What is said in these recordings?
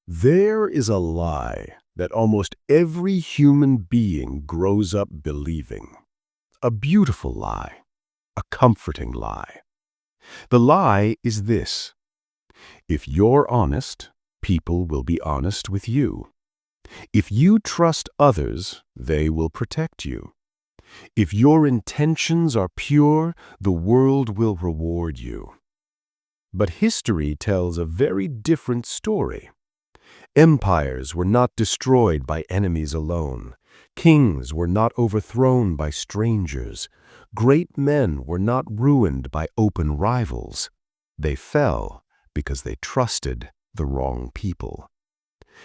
There is a lie that almost every human being grows up believing. A beautiful lie, a comforting lie. The lie is this: if you're honest, people will be honest with you. If you trust others, they will protect you. If your intentions are pure, the world will reward you. But history tells a very different story. Empires were not destroyed by enemies alone. Kings were not overthrown by strangers. Great men were not ruined by open rivals. They fell because they trusted the wrong people.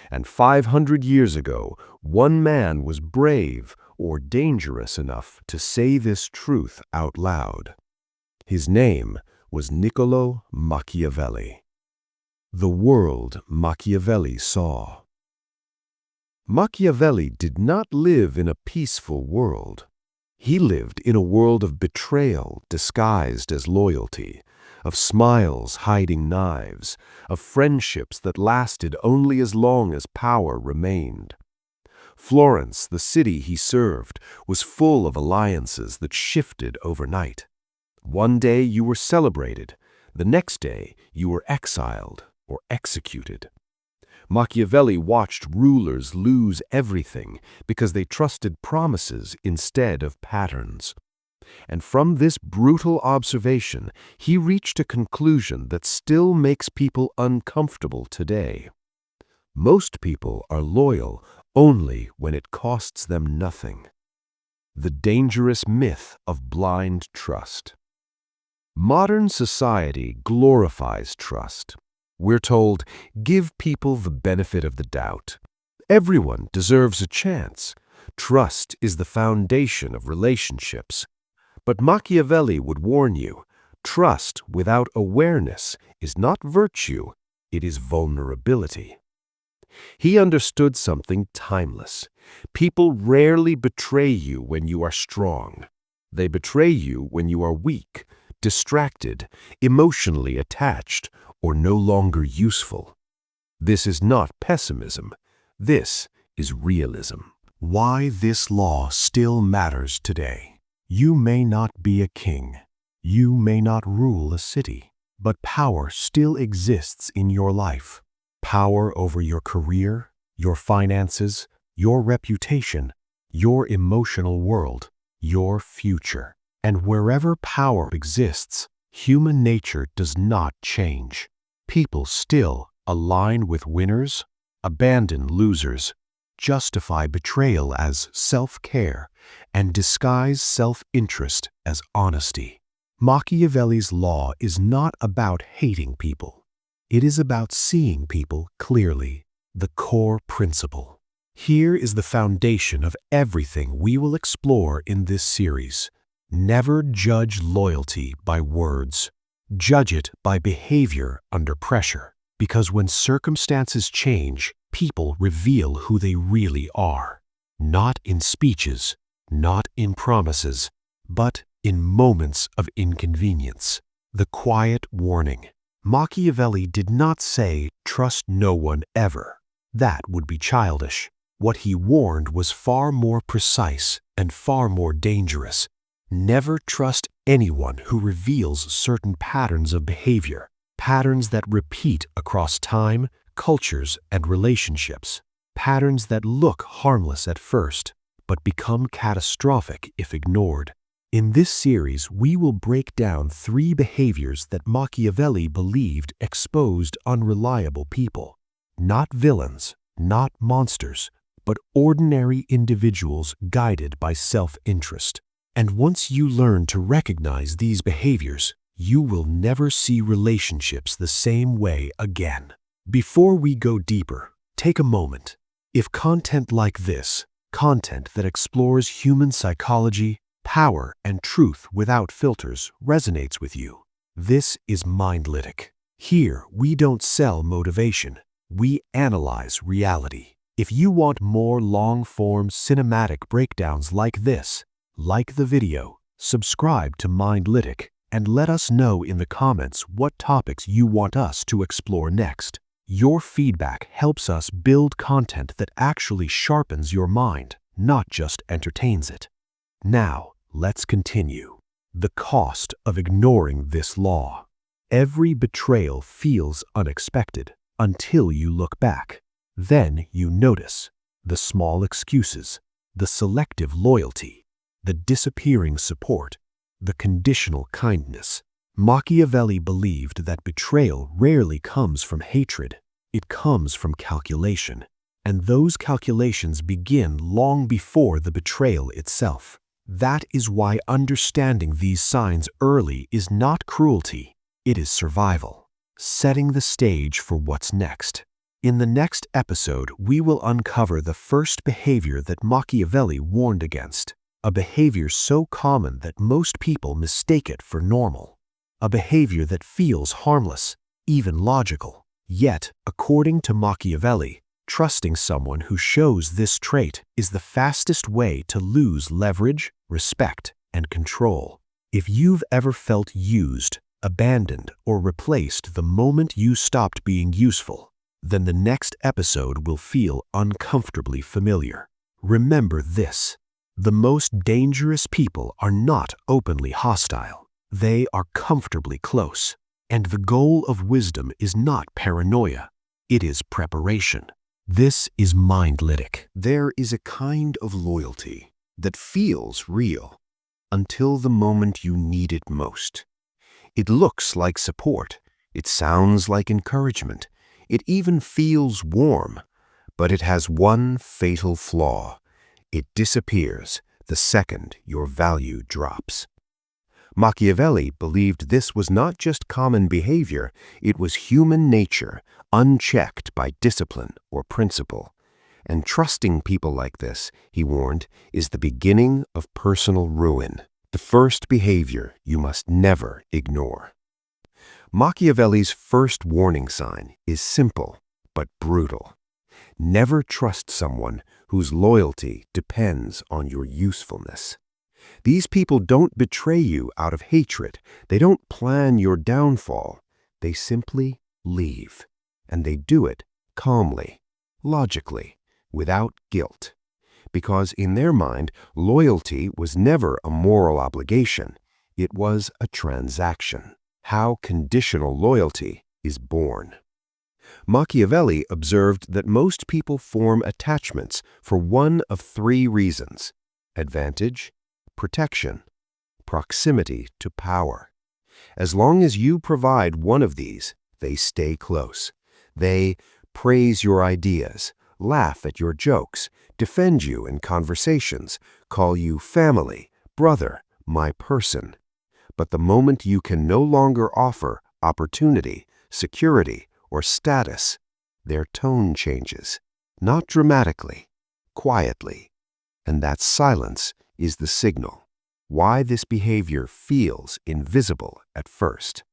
And 500 years ago, one man was brave or dangerous enough to say this truth out loud. His name was Niccolo Machiavelli. The world Machiavelli saw. Machiavelli did not live in a peaceful world. He lived in a world of betrayal disguised as loyalty, of smiles hiding knives, of friendships that lasted only as long as power remained. Florence, the city he served, was full of alliances that shifted overnight. One day you were celebrated, the next day you were exiled or executed. Machiavelli watched rulers lose everything because they trusted promises instead of patterns. And from this brutal observation, he reached a conclusion that still makes people uncomfortable today. Most people are loyal only when it costs them nothing. The dangerous myth of blind trust. Modern society glorifies trust. We're told, give people the benefit of the doubt. Everyone deserves a chance. Trust is the foundation of relationships. But Machiavelli would warn you, trust without awareness is not virtue, it is vulnerability. He understood something timeless. People rarely betray you when you are strong. They betray you when you are weak, distracted, emotionally attached, or no longer useful. This is not pessimism. This is realism. Why this law still matters today. You may not be a king. You may not rule a city. But power still exists in your life. Power over your career, your finances, your reputation, your emotional world, your future. And wherever power exists, human nature does not change. People still align with winners, abandon losers, justify betrayal as self-care, and disguise self-interest as honesty. Machiavelli's law is not about hating people. It is about seeing people clearly, the core principle. Here is the foundation of everything we will explore in this series. Never judge loyalty by words. Judge it by behavior under pressure, because when circumstances change, people reveal who they really are. Not in speeches, not in promises, but in moments of inconvenience. The quiet warning. Machiavelli did not say, trust no one ever. That would be childish. What he warned was far more precise and far more dangerous. Never trust anyone who reveals certain patterns of behavior, patterns that repeat across time, cultures, and relationships, patterns that look harmless at first, but become catastrophic if ignored. In this series, we will break down 3 behaviors that Machiavelli believed exposed unreliable people. Not villains, not monsters, but ordinary individuals guided by self-interest. And once you learn to recognize these behaviors, you will never see relationships the same way again. Before we go deeper, take a moment. If content like this, content that explores human psychology, power, and truth without filters resonates with you, this is Mindlytic. Here, we don't sell motivation. We analyze reality. If you want more long-form cinematic breakdowns like this, like the video, subscribe to Mindlytic, and let us know in the comments what topics you want us to explore next. Your feedback helps us build content that actually sharpens your mind, not just entertains it. Now, let's continue. The cost of ignoring this law. Every betrayal feels unexpected until you look back. Then you notice the small excuses, the selective loyalty, the disappearing support, the conditional kindness. Machiavelli believed that betrayal rarely comes from hatred. It comes from calculation, and those calculations begin long before the betrayal itself. That is why understanding these signs early is not cruelty, it is survival, setting the stage for what's next. In the next episode, we will uncover the first behavior that Machiavelli warned against, a behavior so common that most people mistake it for normal, a behavior that feels harmless, even logical. Yet, according to Machiavelli, trusting someone who shows this trait is the fastest way to lose leverage, respect, and control. If you've ever felt used, abandoned, or replaced the moment you stopped being useful, then the next episode will feel uncomfortably familiar. Remember this: the most dangerous people are not openly hostile. They are comfortably close. And the goal of wisdom is not paranoia, it is preparation. This is Mindlytic. There is a kind of loyalty that feels real until the moment you need it most. It looks like support, it sounds like encouragement, it even feels warm, but it has one fatal flaw. It disappears the second your value drops. Machiavelli believed this was not just common behavior, it was human nature, unchecked by discipline or principle. And trusting people like this, he warned, is the beginning of personal ruin. The first behavior you must never ignore. Machiavelli's first warning sign is simple but brutal. Never trust someone whose loyalty depends on your usefulness. These people don't betray you out of hatred. They don't plan your downfall. They simply leave. And they do it calmly, logically, without guilt. Because in their mind, loyalty was never a moral obligation. It was a transaction. How conditional loyalty is born. Machiavelli observed that most people form attachments for one of three reasons: advantage, protection, proximity to power. As long as you provide one of these, they stay close. They praise your ideas, laugh at your jokes, defend you in conversations, call you family, brother, my person. But the moment you can no longer offer opportunity, security, or status, their tone changes, not dramatically, quietly. And that silence is the signal. Why this behavior feels invisible at first.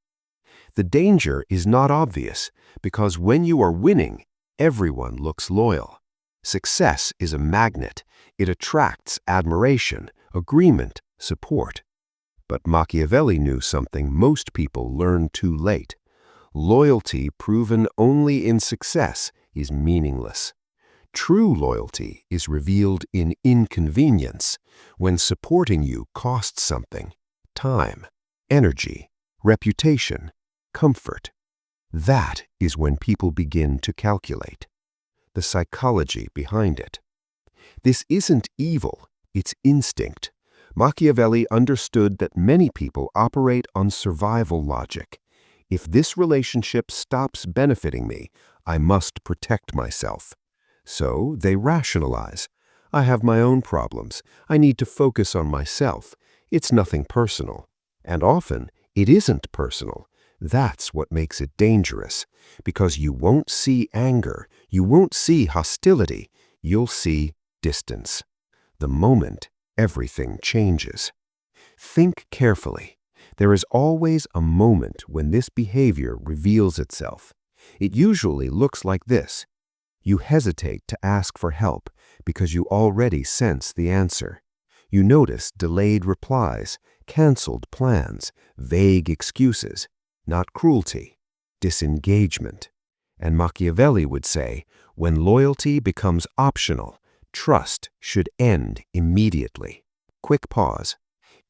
The danger is not obvious because when you are winning, everyone looks loyal. Success is a magnet. It attracts admiration, agreement, support. But Machiavelli knew something most people learn too late. Loyalty proven only in success is meaningless. True loyalty is revealed in inconvenience, when supporting you costs something: time, energy, reputation, comfort. That is when people begin to calculate. The psychology behind it. This isn't evil, it's instinct. Machiavelli understood that many people operate on survival logic. If this relationship stops benefiting me, I must protect myself. So they rationalize. I have my own problems. I need to focus on myself. It's nothing personal. And often, it isn't personal. That's what makes it dangerous. Because you won't see anger. You won't see hostility. You'll see distance. The moment everything changes. Think carefully. There is always a moment when this behavior reveals itself. It usually looks like this. You hesitate to ask for help because you already sense the answer. You notice delayed replies, canceled plans, vague excuses, not cruelty, disengagement. And Machiavelli would say, when loyalty becomes optional, trust should end immediately. Quick pause.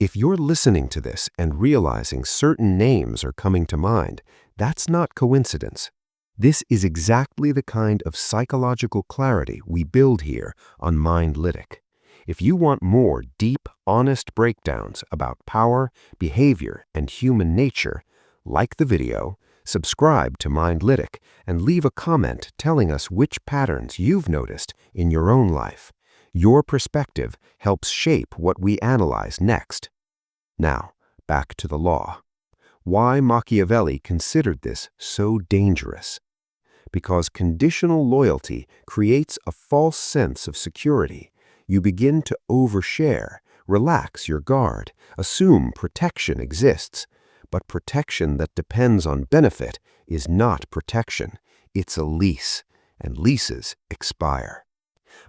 If you're listening to this and realizing certain names are coming to mind, that's not coincidence. This is exactly the kind of psychological clarity we build here on Mindlytic. If you want more deep, honest breakdowns about power, behavior, and human nature, like the video, subscribe to Mindlytic, and leave a comment telling us which patterns you've noticed in your own life. Your perspective helps shape what we analyze next. Now, back to the law. Why Machiavelli considered this so dangerous? Because conditional loyalty creates a false sense of security. You begin to overshare, relax your guard, assume protection exists. But protection that depends on benefit is not protection. It's a lease, and leases expire.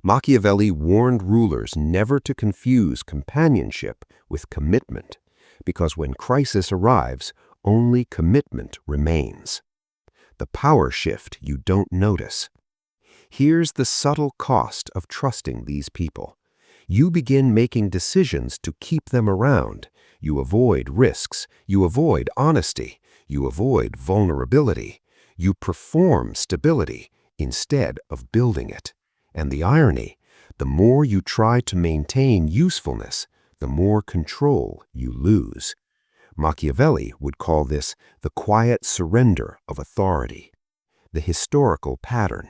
Machiavelli warned rulers never to confuse companionship with commitment, because when crisis arrives, only commitment remains. The power shift you don't notice. Here's the subtle cost of trusting these people. You begin making decisions to keep them around. You avoid risks. You avoid honesty. You avoid vulnerability. You perform stability instead of building it. And the irony, the more you try to maintain usefulness, the more control you lose. Machiavelli would call this the quiet surrender of authority. The historical pattern.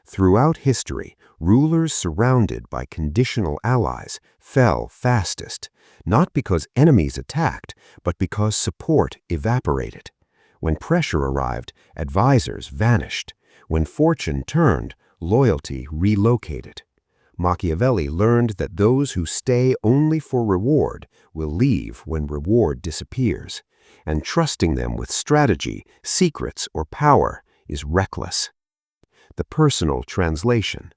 Throughout history, rulers surrounded by conditional allies fell fastest, not because enemies attacked, but because support evaporated. When pressure arrived, advisors vanished. When fortune turned, loyalty relocated. Machiavelli learned that those who stay only for reward will leave when reward disappears, and trusting them with strategy, secrets, or power is reckless. The personal translation.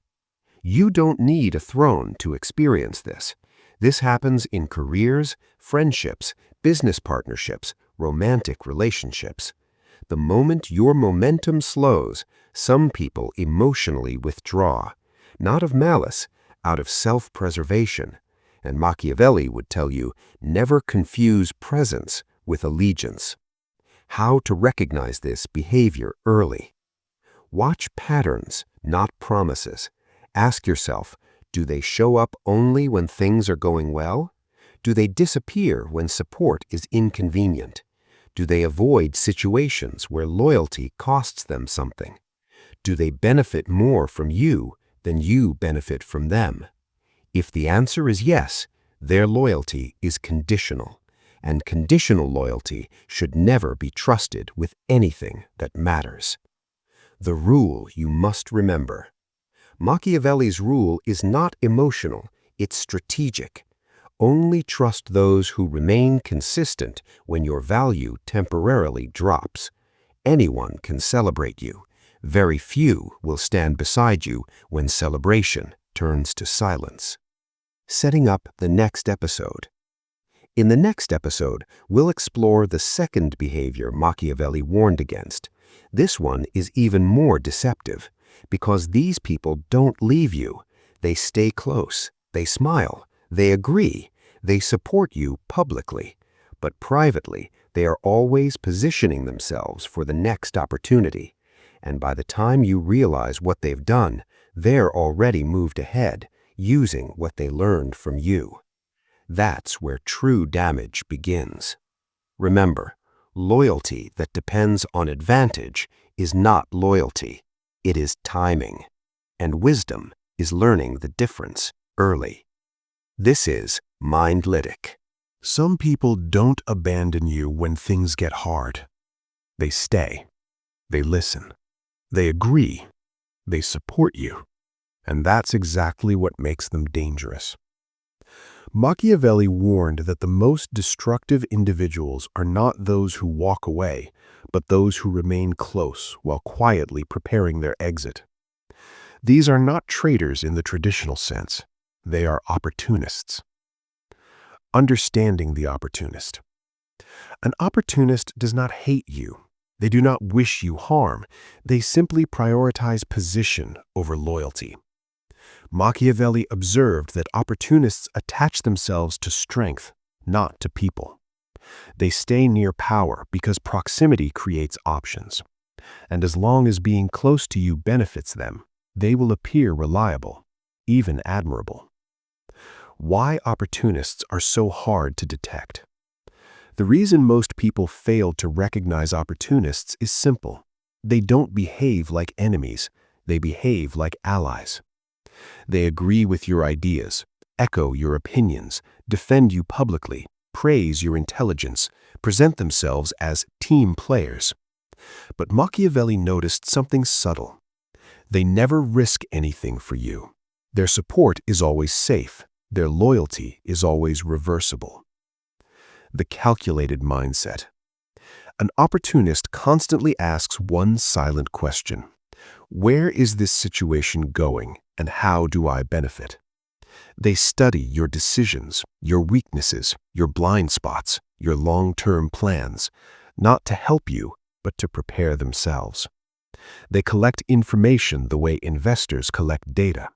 You don't need a throne to experience this. This happens in careers, friendships, business partnerships, romantic relationships. The moment your momentum slows, some people emotionally withdraw, not of malice, out of self-preservation. And Machiavelli would tell you, never confuse presence with allegiance. How to recognize this behavior early. Watch patterns, not promises. Ask yourself, do they show up only when things are going well? Do they disappear when support is inconvenient? Do they avoid situations where loyalty costs them something? Do they benefit more from you than you benefit from them? If the answer is yes, their loyalty is conditional, and conditional loyalty should never be trusted with anything that matters. The rule you must remember. Machiavelli's rule is not emotional, it's strategic. Only trust those who remain consistent when your value temporarily drops. Anyone can celebrate you. Very few will stand beside you when celebration turns to silence. Setting up the next episode. In the next episode, we'll explore the second behavior Machiavelli warned against. This one is even more deceptive, because these people don't leave you. They stay close, they smile, they agree, they support you publicly. But privately, they are always positioning themselves for the next opportunity. And by the time you realize what they've done, they're already moved ahead, using what they learned from you. That's where true damage begins. Remember, loyalty that depends on advantage is not loyalty. It is timing. And wisdom is learning the difference early. This is Mindlytic. Some people don't abandon you when things get hard. They stay. They listen. They agree. They support you. And that's exactly what makes them dangerous. Machiavelli warned that the most destructive individuals are not those who walk away, but those who remain close while quietly preparing their exit. These are not traitors in the traditional sense. They are opportunists. Understanding the opportunist. An opportunist does not hate you. They do not wish you harm. They simply prioritize position over loyalty. Machiavelli observed that opportunists attach themselves to strength, not to people. They stay near power because proximity creates options. And as long as being close to you benefits them, they will appear reliable, even admirable. Why opportunists are so hard to detect? The reason most people fail to recognize opportunists is simple. They don't behave like enemies, they behave like allies. They agree with your ideas, echo your opinions, defend you publicly, praise your intelligence, present themselves as team players. But Machiavelli noticed something subtle. They never risk anything for you. Their support is always safe. Their loyalty is always reversible. The calculated mindset. An opportunist constantly asks one silent question. Where is this situation going, and how do I benefit? They study your decisions, your weaknesses, your blind spots, your long-term plans, not to help you, but to prepare themselves. They collect information the way investors collect data,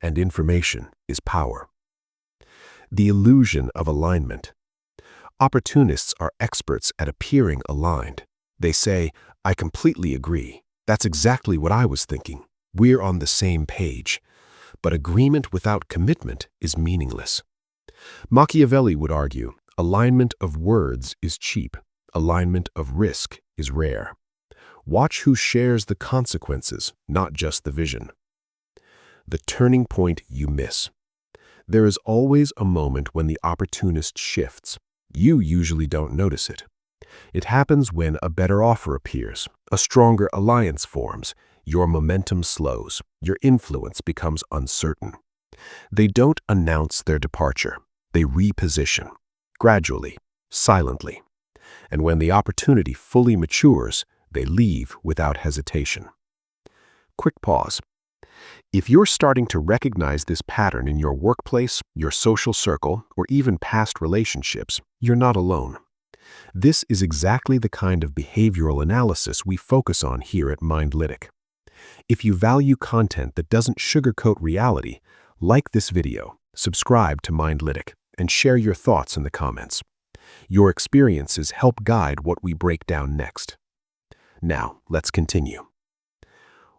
and information is power. The illusion of alignment. Opportunists are experts at appearing aligned. They say, I completely agree. That's exactly what I was thinking. We're on the same page. But agreement without commitment is meaningless. Machiavelli would argue, alignment of words is cheap. Alignment of risk is rare. Watch who shares the consequences, not just the vision. The turning point you miss. There is always a moment when the opportunist shifts. You usually don't notice it. It happens when a better offer appears, a stronger alliance forms, your momentum slows, your influence becomes uncertain. They don't announce their departure. They reposition, gradually, silently. And when the opportunity fully matures, they leave without hesitation. Quick pause. If you're starting to recognize this pattern in your workplace, your social circle, or even past relationships, you're not alone. This is exactly the kind of behavioral analysis we focus on here at Mindlytic. If you value content that doesn't sugarcoat reality, like this video, subscribe to Mindlytic, and share your thoughts in the comments. Your experiences help guide what we break down next. Now, let's continue.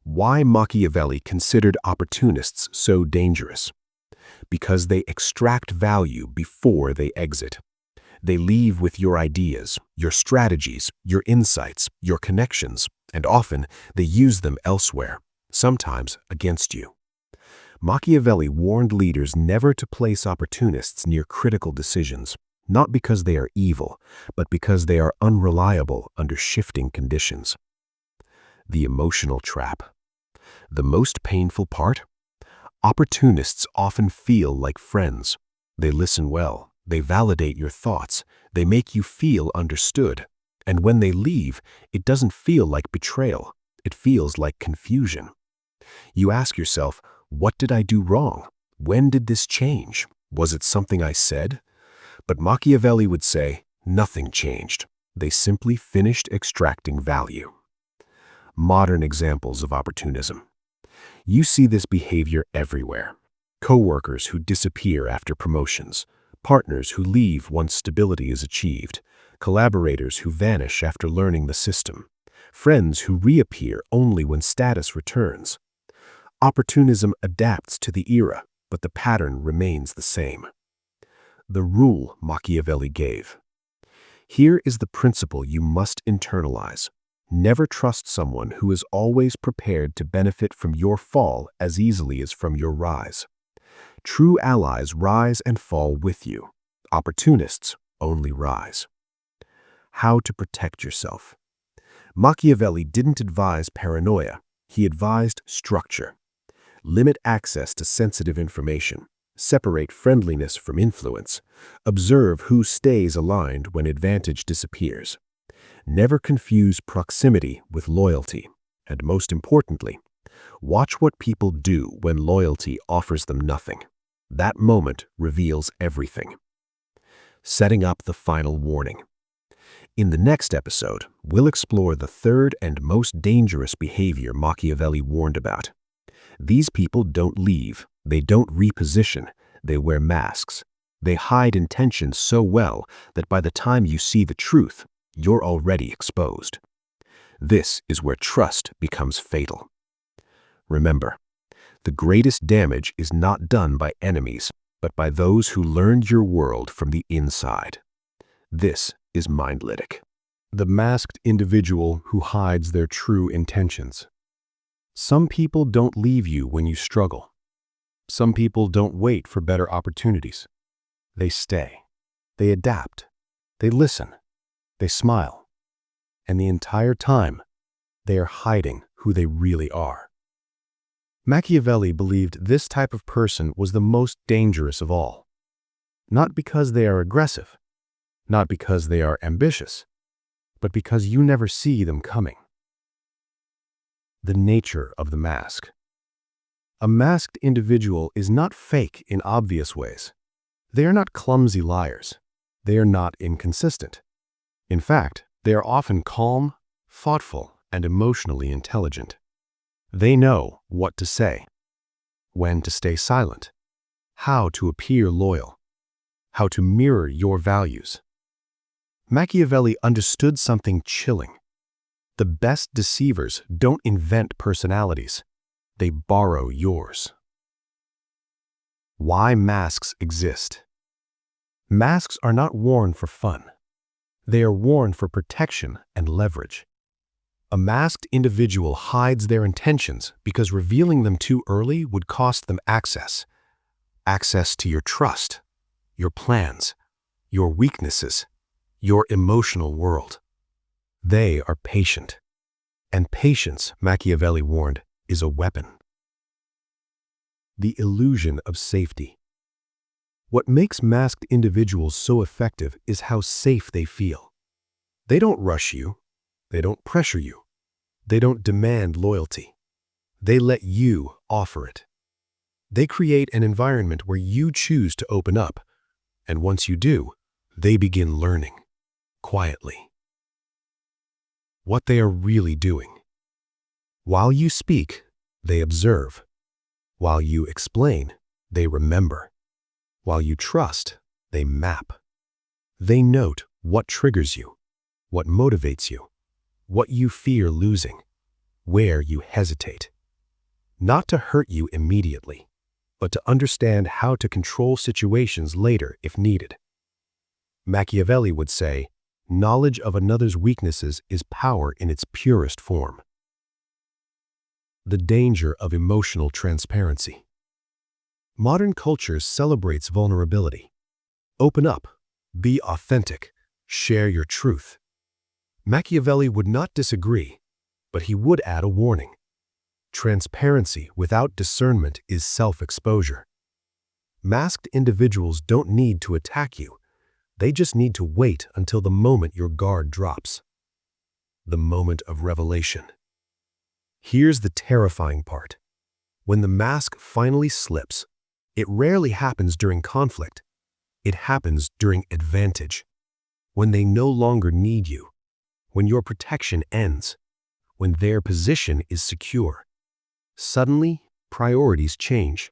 Why Machiavelli considered opportunists so dangerous? Because they extract value before they exit. They leave with your ideas, your strategies, your insights, your connections, and often they use them elsewhere, sometimes against you. Machiavelli warned leaders never to place opportunists near critical decisions, not because they are evil, but because they are unreliable under shifting conditions. The emotional trap. The most painful part? Opportunists often feel like friends. They listen well, they validate your thoughts, they make you feel understood. And when they leave, it doesn't feel like betrayal, it feels like confusion. You ask yourself, what did I do wrong? When did this change? Was it something I said? But Machiavelli would say, nothing changed. They simply finished extracting value. Modern examples of opportunism. You see this behavior everywhere. Coworkers who disappear after promotions, partners who leave once stability is achieved, collaborators who vanish after learning the system, friends who reappear only when status returns. Opportunism adapts to the era, but the pattern remains the same. The rule Machiavelli gave. Here is the principle you must internalize. Never trust someone who is always prepared to benefit from your fall as easily as from your rise. True allies rise and fall with you. Opportunists only rise. How to protect yourself. Machiavelli didn't advise paranoia. He advised structure. Limit access to sensitive information. Separate friendliness from influence. Observe who stays aligned when advantage disappears. Never confuse proximity with loyalty. And most importantly, watch what people do when loyalty offers them nothing. That moment reveals everything. Setting up the final warning. In the next episode, we'll explore the third and most dangerous behavior Machiavelli warned about. These people don't leave, they don't reposition, they wear masks. They hide intentions so well that by the time you see the truth, you're already exposed. This is where trust becomes fatal. Remember, the greatest damage is not done by enemies, but by those who learned your world from the inside. This is Mindlytic. The masked individual who hides their true intentions. Some people don't leave you when you struggle. Some people don't wait for better opportunities. They stay. They adapt. They listen. They smile. And the entire time, they are hiding who they really are. Machiavelli believed this type of person was the most dangerous of all. Not because they are aggressive, not because they are ambitious, but because you never see them coming. The nature of the mask. A masked individual is not fake in obvious ways. They are not clumsy liars. They are not inconsistent. In fact, they are often calm, thoughtful, and emotionally intelligent. They know what to say, when to stay silent, how to appear loyal, how to mirror your values. Machiavelli understood something chilling. The best deceivers don't invent personalities. They borrow yours. Why masks exist. Masks are not worn for fun. They are worn for protection and leverage. A masked individual hides their intentions because revealing them too early would cost them access. Access to your trust, your plans, your weaknesses, your emotional world. They are patient. And patience, Machiavelli warned, is a weapon. The illusion of safety. What makes masked individuals so effective is how safe they feel. They don't rush you. They don't pressure you. They don't demand loyalty. They let you offer it. They create an environment where you choose to open up, and once you do, they begin learning, quietly, what they are really doing. While you speak, they observe. While you explain, they remember. While you trust, they map. They note what triggers you, what motivates you, what you fear losing, where you hesitate. Not to hurt you immediately, but to understand how to control situations later if needed. Machiavelli would say, knowledge of another's weaknesses is power in its purest form. The danger of emotional transparency. Modern culture celebrates vulnerability. Open up, be authentic, share your truth. Machiavelli would not disagree, but he would add a warning. Transparency without discernment is self-exposure. Masked individuals don't need to attack you. They just need to wait until the moment your guard drops. The moment of revelation. Here's the terrifying part. When the mask finally slips, it rarely happens during conflict. It happens during advantage. When they no longer need you. When your protection ends. When their position is secure. Suddenly, priorities change.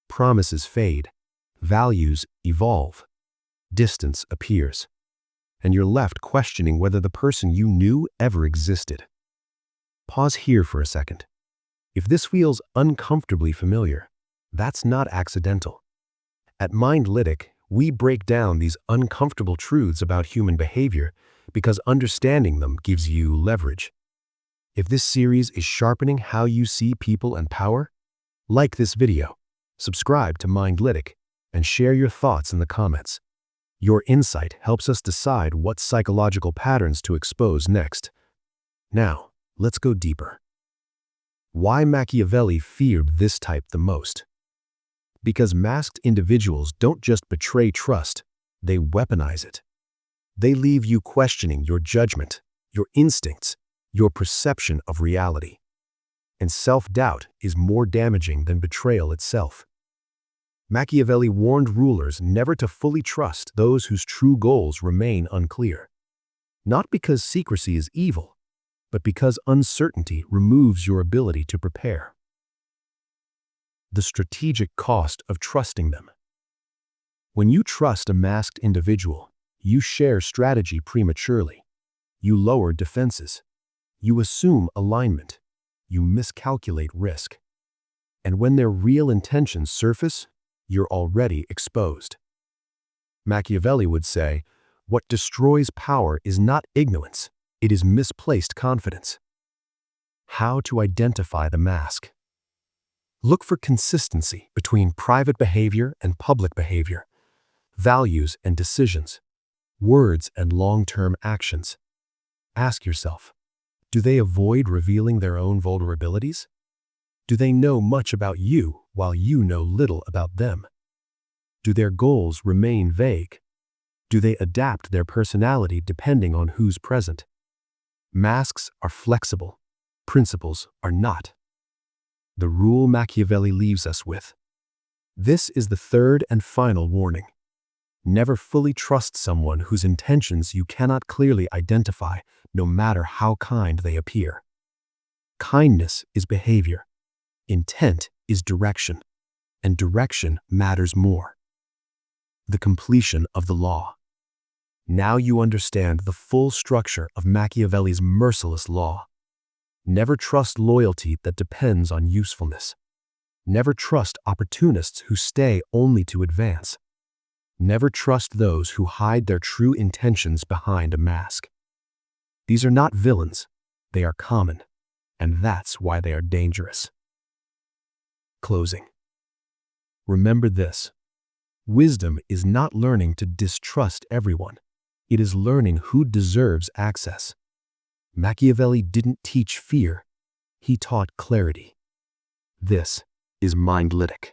Promises fade. Values evolve. Distance appears. And you're left questioning whether the person you knew ever existed. Pause here for a second. If this feels uncomfortably familiar, that's not accidental. At Mindlytic, we break down these uncomfortable truths about human behavior because understanding them gives you leverage. If this series is sharpening how you see people and power, like this video, subscribe to Mindlytic, and share your thoughts in the comments. Your insight helps us decide what psychological patterns to expose next. Now, let's go deeper. Why Machiavelli feared this type the most? Because masked individuals don't just betray trust, they weaponize it. They leave you questioning your judgment, your instincts, your perception of reality. And self-doubt is more damaging than betrayal itself. Machiavelli warned rulers never to fully trust those whose true goals remain unclear. Not because secrecy is evil, but because uncertainty removes your ability to prepare. The strategic cost of trusting them. When you trust a masked individual, you share strategy prematurely. You lower defenses. You assume alignment. You miscalculate risk. And when their real intentions surface, you're already exposed. Machiavelli would say, "What destroys power is not ignorance, it is misplaced confidence." How to identify the mask. Look for consistency between private behavior and public behavior, values and decisions, words and long-term actions. Ask yourself, do they avoid revealing their own vulnerabilities? Do they know much about you while you know little about them? Do their goals remain vague? Do they adapt their personality depending on who's present? Masks are flexible. Principles are not. The rule Machiavelli leaves us with. This is the third and final warning. Never fully trust someone whose intentions you cannot clearly identify, no matter how kind they appear. Kindness is behavior. Intent is direction. And direction matters more. The completion of the law. Now you understand the full structure of Machiavelli's merciless law. Never trust loyalty that depends on usefulness. Never trust opportunists who stay only to advance. Never trust those who hide their true intentions behind a mask. These are not villains, they are common, and that's why they are dangerous. Closing. Remember this. Wisdom is not learning to distrust everyone. It is learning who deserves access. Machiavelli didn't teach fear. He taught clarity. This is Mindlytic.